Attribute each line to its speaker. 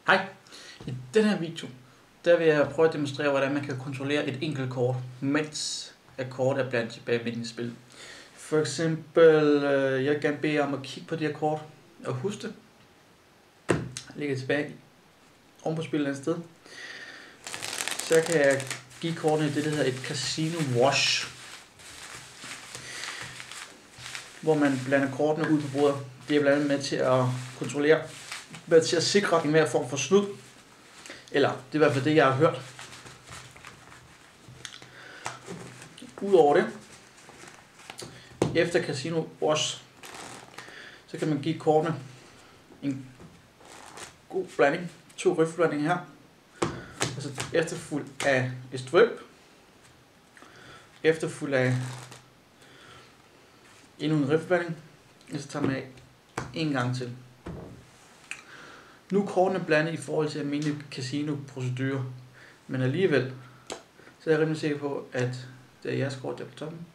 Speaker 1: Hej, i den her video, der vil jeg prøve at demonstrere, hvordan man kan kontrollere et enkelt kort, mens et kort er blandt tilbage i spil. For eksempel, jeg vil gerne bede jer om at kigge på det her kort, og husk det. Lægge tilbage oven på spillet et sted. Så kan jeg give kortene det, der hedder et Casino Wash, hvor man blander kortene ud på bordet. Det er blandt andet med til at kontrollere, med til at sikre en hver form for snyd. Eller det er i hvert fald det, jeg har hørt. Udover det, efter Casino Wash, så kan man give kortene en god blanding. 2 riffblandinger her. Og så efterfulgt af et strip. Efterfulgt af endnu en riffblanding. Og så tager man af en gang til. Nu er kortene blandet i forhold til almindelige casino-procedurer, men alligevel så er jeg rimelig sikker på, at det er jeres kort der på toppen.